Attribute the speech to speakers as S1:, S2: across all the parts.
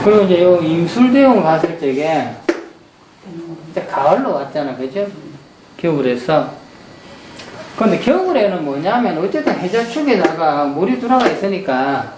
S1: 그리고 이제 요 임술대원 갔을 적에 이제 가을로 왔잖아, 그죠? 겨울에서. 근데 겨울에는 뭐냐면 어쨌든 해저축에다가 물이 들어가 있으니까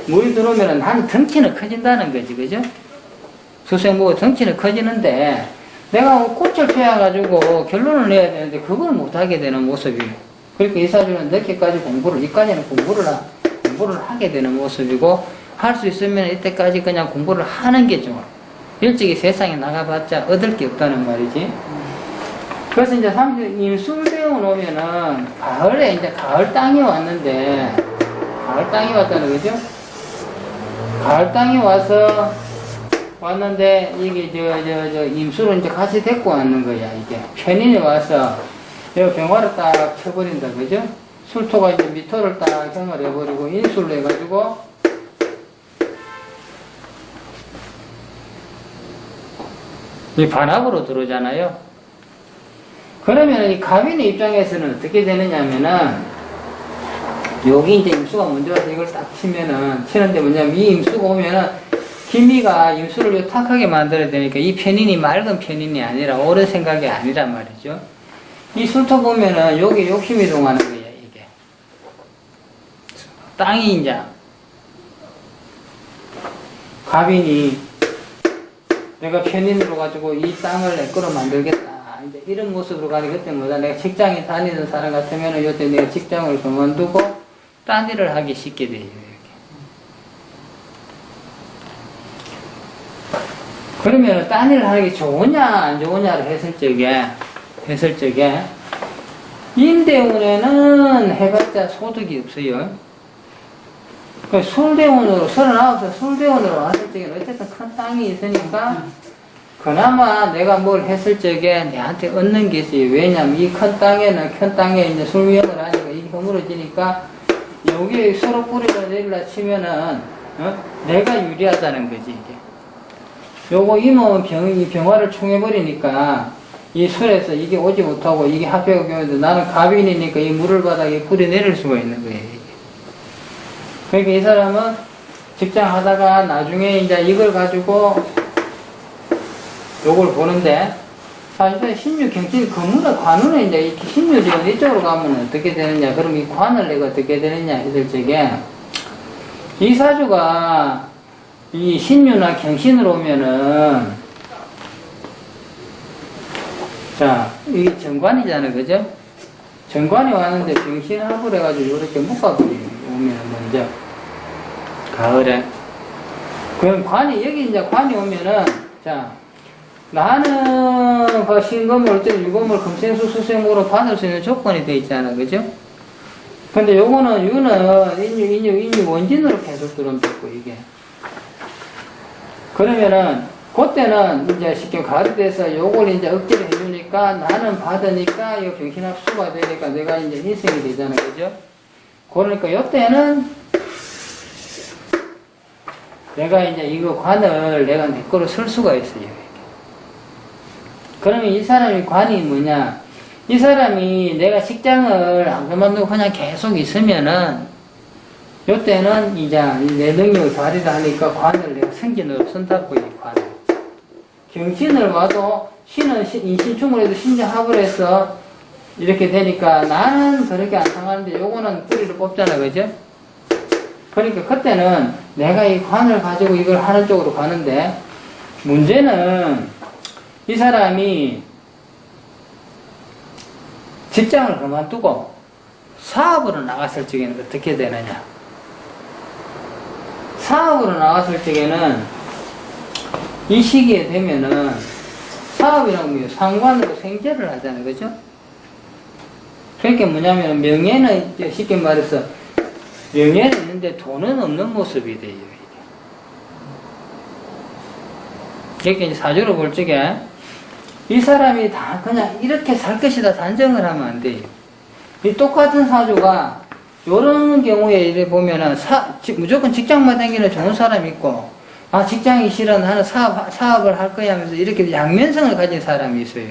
S1: 물이 들어오면은 한 덩치는 커진다는 거지, 그죠? 수생보고 덩치는 커지는데 내가 꽃을 피워가지고 결론을 내야 되는데 그걸 못하게 되는 모습이에요. 그러니까 이 사주는 늦게까지 이까지는 공부를 하게 되는 모습이고, 할 수 있으면 이때까지 그냥 공부를 하는 게 좋아. 일찍이 세상에 나가봤자 얻을 게 없다는 말이지. 그래서 이제 임술대원 오면은 가을에 이제 가을 땅이 왔는데, 가을 땅이 왔다는 거죠? 가을 땅이 왔는데, 이게 임술을 이제 같이 데리고 왔는 거야, 이게. 편인이 와서, 여기 병화를 딱 쳐버린다, 그죠? 술토가 이제 미토를 딱 형을 해버리고, 인술로 해가지고, 이 반합으로 들어오잖아요. 그러면 이 갑인의 입장에서는 어떻게 되느냐면은, 여기 이제 임수가 먼저 와서 이걸 딱 치는데 뭐냐면, 이 임수가 오면은, 기미가 임수를 탁하게 만들어야 되니까, 이 편인이 맑은 편인이 아니라, 옳은 생각이 아니란 말이죠. 이 술토 보면은, 여기 욕심이 동하는 거야, 이게. 땅이 이제, 갑인이, 내가 편인으로 가지고 이 땅을 내 거로 만들겠다. 이제 이런 모습으로 가니, 그때 뭐다. 내가 직장에 다니는 사람 같으면은 요때 내가 직장을 그만두고 딴 일을 하기 쉽게 돼요. 이렇게. 그러면 딴 일을 하는 게 좋으냐, 안 좋으냐를 했을 적에, 임대운에는 해봤자 소득이 없어요. 술대원으로, 39살 술대원으로 왔을 적에는 어쨌든 큰 땅이 있으니까, 그나마 내가 뭘 했을 적에 내한테 얻는 게 있어요. 왜냐면 이 큰 땅에 이제 술위험을 하니까 이게 허물어지니까, 여기에 서로 뿌리를 내리려 치면은, 내가 유리하다는 거지, 이게. 요거 이모 병화를 총해버리니까, 이 술에서 이게 오지 못하고 이게 합해가 경우에도 나는 갑인이니까 이 물을 바닥에 뿌리 내릴 수가 있는 거예요. 그러니까 이 사람은 직장 하다가 나중에 이제 이걸 가지고 요걸 보는데, 사실 신유 경진 건물의 관운에 이제 이렇게 신유지원 이쪽으로 가면 어떻게 되느냐, 그럼 이 관을 내가 어떻게 되느냐 했을 적에, 이 사주가 이 신유나 경신으로 오면은, 자, 이게 정관이잖아요, 그죠? 정관이 왔는데 경신합을 해가지고 이렇게 묶어버리면 먼저 가을에. 그럼 여기 이제 관이 오면은, 자, 나는 그 신금을, 유금을 금생수 수생으로 받을 수 있는 조건이 돼 있잖아, 그죠? 근데 요거는 유는 인유 원진으로 계속 들어오고 이게. 그러면은 그때는 이제 쉽게 가을이 돼서 요걸 이제 억제를 해주니까, 나는 받으니까 이 병신합수가 되니까 내가 이제 인생이 되잖아, 그죠? 그러니까 요때는 내가 이제 이거 관을 내가 내 거로 쓸 수가 있어요. 그러면 이 사람이 관이 뭐냐? 이 사람이 내가 직장을 안 그만두고 그냥 계속 있으면은, 요때는 이제 내 능력을 발휘를 하니까 관을 내가 승진으로 쓴다고, 이 관을. 경신을 와도 신은 인신충을 해도 신자합을 해서 이렇게 되니까 나는 그렇게 안 상하는데 요거는 뿌리를 뽑잖아, 그죠? 그러니까 그때는 내가 이 관을 가지고 이걸 하는 쪽으로 가는데, 문제는 이 사람이 직장을 그만두고 사업으로 나갔을 적에는 어떻게 되느냐? 사업으로 나갔을 적에는 이 시기에 되면은 사업이라고 하면 상관으로 생재를 하잖아요, 그죠? 그러니까 뭐냐면 명예는 쉽게 말해서 명예는 있는데 돈은 없는 모습이 돼요. 이렇게 이제 사주로 볼 적에 이 사람이 다 그냥 이렇게 살 것이다 단정을 하면 안 돼요. 이 똑같은 사주가 요런 경우에 이래 보면은 무조건 직장만 다니는 좋은 사람이 있고, 아 직장이 싫어 나는 사업을 할 거야 하면서 이렇게 양면성을 가진 사람이 있어요.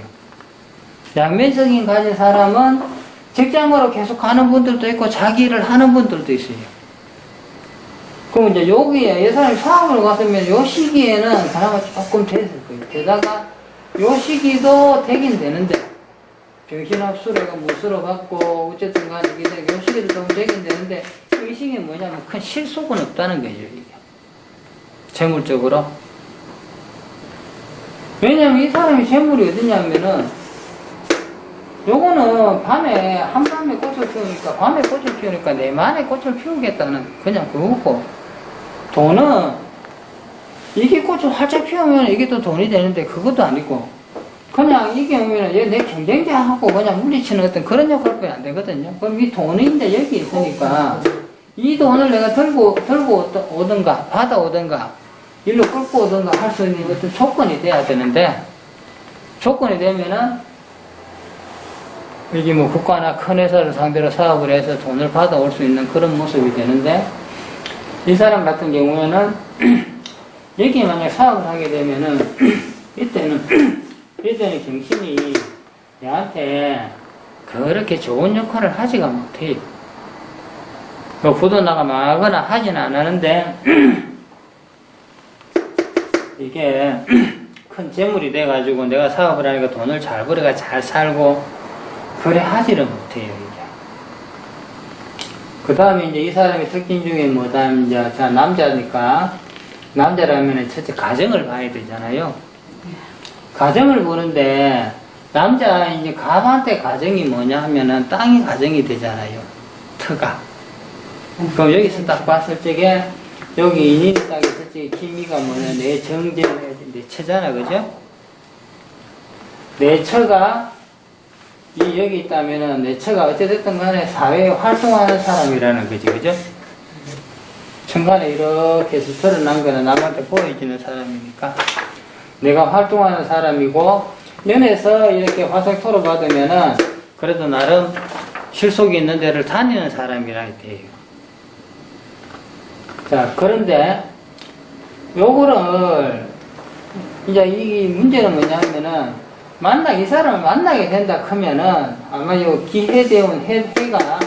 S1: 양면성이 가진 사람은 직장으로 계속 가는 분들도 있고 자기 일을 하는 분들도 있어요. 그럼 이제 여기에 이 사람이 사업을 갔으면 요 시기에는 그나마 조금 됐을 거예요. 게다가 요 시기도 되긴 되는데 정신합수로가 무수로 갖고 어쨌든 간에 요 시기도 좀 되긴 되는데 이 시기에 뭐냐면 큰 실속은 없다는 거죠. 이게 재물적으로. 왜냐면 이 사람이 재물이 어디냐면은 요거는 밤에 한밤에 꽃을 피우니까 밤에 꽃을 피우니까 내만에 꽃을 피우겠다는 그냥 그거고, 돈은 이게 꽃을 활짝 피우면 이게 또 돈이 되는데 그것도 아니고 그냥 이게 오면은 내 경쟁자하고 그냥 물리치는 어떤 그런 역할밖에 안 되거든요. 그럼 이 돈이 이제 여기 있으니까 이 돈을 내가 들고 오든가 받아오든가 일로 끌고 오든가 할 수 있는 어떤 조건이 돼야 되는데, 조건이 되면은 이게 뭐 국가나 큰 회사를 상대로 사업을 해서 돈을 받아올 수 있는 그런 모습이 되는데, 이 사람 같은 경우에는 여기 만약 사업을 하게 되면은 이때는 정신이 얘한테 그렇게 좋은 역할을 하지가 못해요. 뭐 부도나가 망하거나 하지는 안 하는데 이게 큰 재물이 돼가지고 내가 사업을 하니까 돈을 잘 벌어가 잘 살고 그래 하지를 못해요, 이제. 그 다음에 이제 이 사람의 특징 중에 뭐다, 이제, 자, 남자니까, 남자라면 첫째 가정을 봐야 되잖아요. 가정을 보는데, 남자, 이제 갑한테 가정이 뭐냐 하면은 땅이 가정이 되잖아요. 터가. 그럼 여기서 딱 봤을 적에, 여기 인인이 딱 있을 적에 기미가 뭐냐, 내 정제, 내 처잖아, 그죠? 내 처가, 여기 있다면은 내 처가 어찌됐든 간에 사회에 활동하는 사람이라는 거지, 그죠? 천간에 이렇게 해서 드러난 거는 남한테 보여지는 사람이니까 내가 활동하는 사람이고, 연에서 이렇게 화생토로 받으면은 그래도 나름 실속이 있는 데를 다니는 사람이라 돼요. 자, 그런데 요거를 이제 이 문제는 뭐냐면은 이 사람을 만나게 된다 하면은 아마 요 기해대운 해가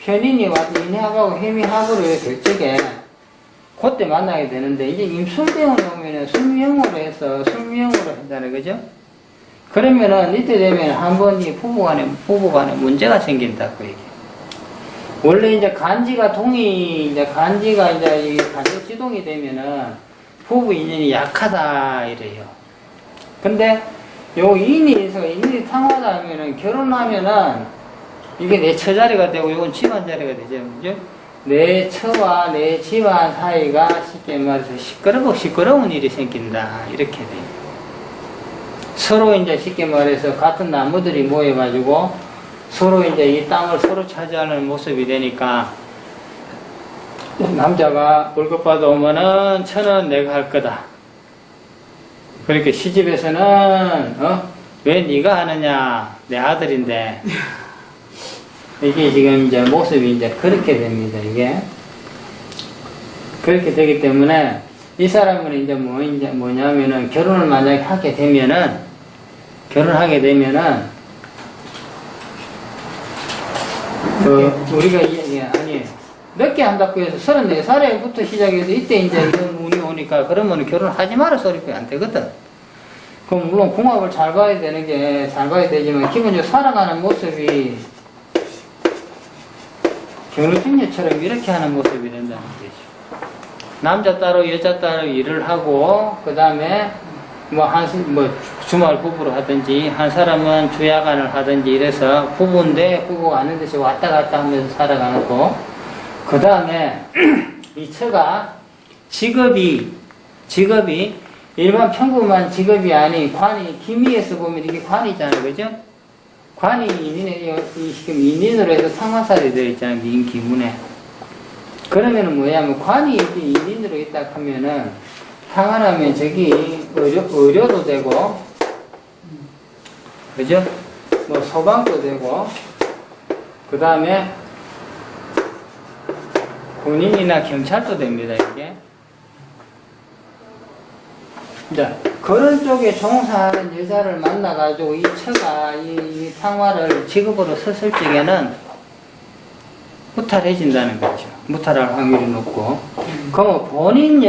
S1: 편인이 와서 인해하고 해미하고로 될 적에 그때 만나게 되는데, 이제 임술대운이 오면은 술명으로 해서 술명으로 한다는 거죠. 그러면은 이때 되면 한 번 이 부부간에 문제가 생긴다고 얘기해. 원래 이제 간지가 이제 간지 지동이 되면은 부부 인연이 약하다 이래요. 근데 요 인이 상하다 하면은 결혼하면은 이게 내 처자리가 되고 요건 집안 자리가 되죠. 그죠? 내 처와 내 집안 사이가 쉽게 말해서 시끄러운 일이 생긴다. 이렇게 돼요. 서로 이제 쉽게 말해서 같은 나무들이 모여가지고 서로 이제 이 땅을 서로 차지하는 모습이 되니까 남자가 월급 받아오면은 처는 내가 할 거다. 그렇게 시집에서는 왜 네가 하느냐, 내 아들인데. 이게 지금 이제 모습이 이제 그렇게 됩니다. 이게 그렇게 되기 때문에 이 사람은 이제 뭐냐면은 결혼을 만약에 하게 되면은 우리가 아니 늦게 한다고 해서 34살에부터 시작해서 이때 이제 이런 운이 오니까 그러면 결혼하지 마라 소리가 안 되거든. 그럼 물론 궁합을 잘 봐야 되지만 기본적으로 살아가는 모습이 경로증녀처럼 이렇게 하는 모습이 된다는 거죠. 남자 따로 여자 따로 일을 하고 그 다음에 주말 부부로 하든지 한 사람은 주야간을 하든지 이래서 부부인데 부부가 아는 듯이 왔다 갔다 하면서 살아가는 거. 그 다음에 이 처가 직업이 일반 평범한 직업이 아닌 관이 기미에서 보면 이게 관이잖아요, 그죠? 관이 지금 인인으로 해서 상화살이 되어 있잖아요, 민 기문에. 그러면은 뭐냐면 관이 이렇게 인인으로 있다 하면은 상하라면 저기 의료도 되고, 그죠? 뭐 소방도 되고, 그 다음에 군인이나 경찰도 됩니다, 이게. 자, 그런 쪽에 종사하는 여자를 만나가지고 이 처가 이 상화를 직업으로 썼을 적에는 무탈해진다는 거죠. 무탈할 확률이 높고. 그러면 본인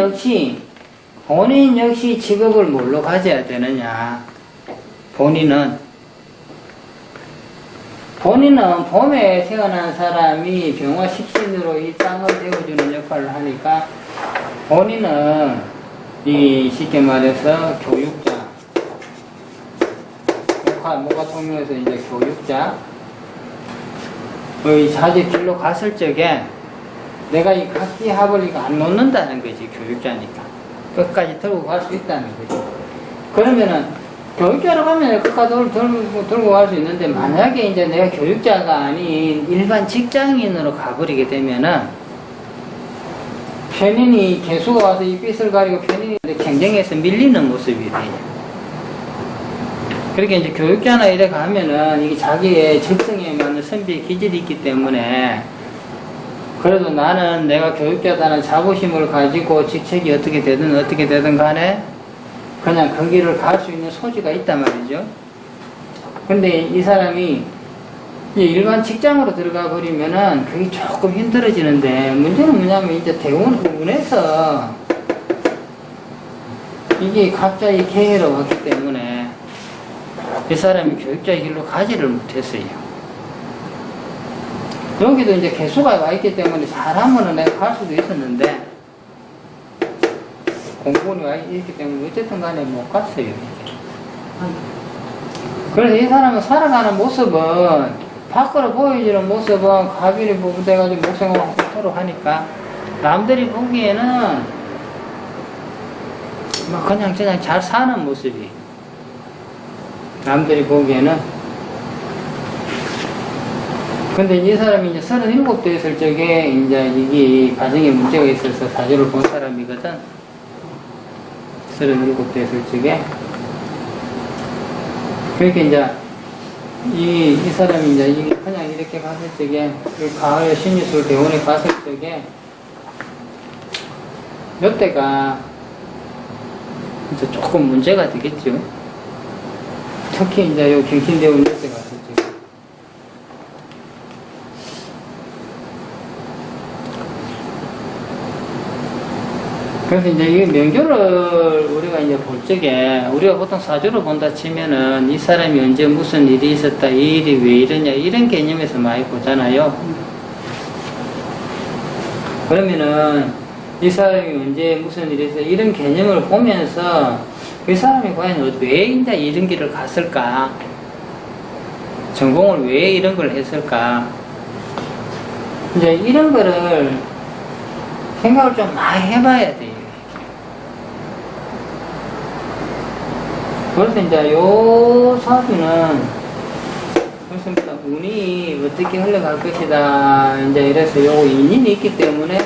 S1: 역시 직업을 뭘로 가져야 되느냐. 본인은 봄에 태어난 사람이 병화 식신으로 이 땅을 데워주는 역할을 하니까 본인은 쉽게 말해서 교육자, 목화 통명에서 이제 교육자의 자질 길로 갔을 적에 내가 이 각기 합을 이거 안 놓는다는 거지. 교육자니까 끝까지 들고 갈 수 있다는 거지. 그러면은 교육자로 가면 끝까지 들고 갈 수 있는데, 만약에 이제 내가 교육자가 아닌 일반 직장인으로 가버리게 되면은 편인이 개수가 와서 이 빚을 가리고 편인이 경쟁에서 밀리는 모습이 돼요. 그렇게 이제 교육자나 이래 가면은 이게 자기의 적성에 맞는 선비의 기질이 있기 때문에, 그래도 나는 내가 교육자다는 자부심을 가지고 직책이 어떻게 되든 간에 그냥 그 길을 갈 수 있는 소지가 있단 말이죠. 근데 이 사람이 일반 직장으로 들어가 버리면은 그게 조금 힘들어지는데, 문제는 뭐냐면 이제 대원에서 이게 갑자기 개해로 왔기 때문에 이 사람이 교육자의 길로 가지를 못했어요. 여기도 이제 개수가 와 있기 때문에 잘하면은 내가 갈 수도 있었는데, 공군이 와 있기 때문에 어쨌든 간에 못 갔어요. 그래서 이 사람은 살아가는 모습은, 밖으로 보여지는 모습은 가비를 부부돼가지고 목생을 하도록 하니까 남들이 보기에는 막 그냥 잘 사는 모습이, 남들이 보기에는. 근데 이 사람이 이제 37대 있을 적에 이제 이게 가정에 문제가 있어서 사주를 본 사람이거든. 37대 있을 적에. 그렇게 이제 이 사람이 이제 이게 그냥 이렇게 갔을 적에, 그 가을 신유술 대원에 갔을 적에 몇 대가 이제 조금 문제가 되겠죠. 특히 이제 요 경신대원 몇 대 갔을 적에. 그래서 이제 이 명조를 우리가 이제 볼 적에, 우리가 보통 사주를 본다 치면은 이 사람이 언제 무슨 일이 있었다, 이 일이 왜 이러냐, 이런 개념에서 많이 보잖아요. 그러면은 이 사람이 언제 무슨 일이 있었다, 이런 개념을 보면서 이 사람이 과연 왜 이제 이런 길을 갔을까, 전공을 왜 이런 걸 했을까, 이제 이런 거를 생각을 좀 많이 해봐야 돼요. 그래서 이제 요 사주는, 그렇습니다. 운이 어떻게 흘러갈 것이다, 이제 이래서 요 인연이 있기 때문에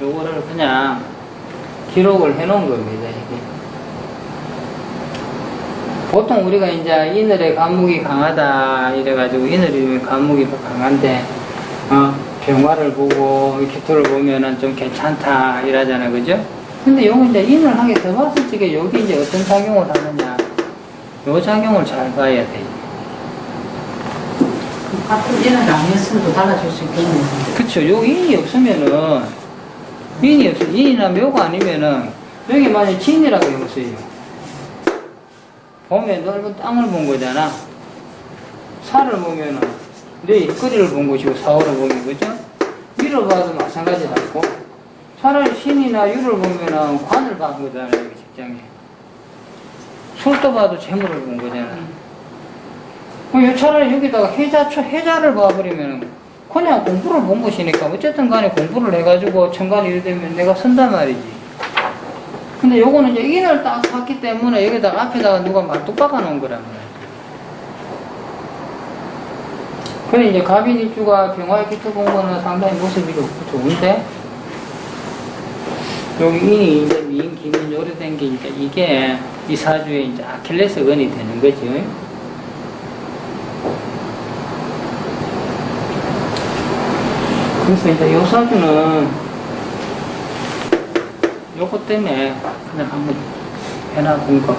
S1: 요거를 그냥 기록을 해 놓은 겁니다, 이게. 보통 우리가 이제 이늘의 간목이 강하다, 이래가지고 이늘이 간목이 강한데, 병화를 보고 기토를 보면은 좀 괜찮다 이러잖아, 그죠? 근데 요거 이제 인을 하게 더 봤을 적에 여기 이제 어떤 작용을 하느냐, 요 작용을 잘 봐야 돼.
S2: 같은 인을 아니었으면 또 달라질 수 있겠네요.
S1: 그쵸. 요 인이 없으면은, 인이나 묘가 아니면은, 여기 만약 진이라고 해보세요. 봄에 넓은 땅을 본 거잖아. 살을 보면은, 내 일거리를 본 것이고, 사월을 보면, 그죠? 위로 봐도 마찬가지라고. 차라리 신이나 유를 보면은 관을 본 거잖아요, 여기 직장에. 술도 봐도 재물을 본 거잖아. 차라리 여기다가 해자를 봐버리면은 그냥 공부를 본 것이니까 어쨌든 간에 공부를 해가지고 천간이 이래 되면 내가 쓴단 말이지. 근데 요거는 이제 인을 딱 샀기 때문에 여기다가 앞에다가 누가 말뚝 박아 놓은 거란 말이야. 그래 이제 갑인일주가 병화의 기토 본 거는 상당히 모습이 좋은데, 여기 인이 이제 미인, 기민, 오래된 게 이제 이게 이 사주에 이제 아킬레스건이 되는 거죠. 그래서 이제 요 사주는 요것 때문에 그냥 한번 해놔본 거.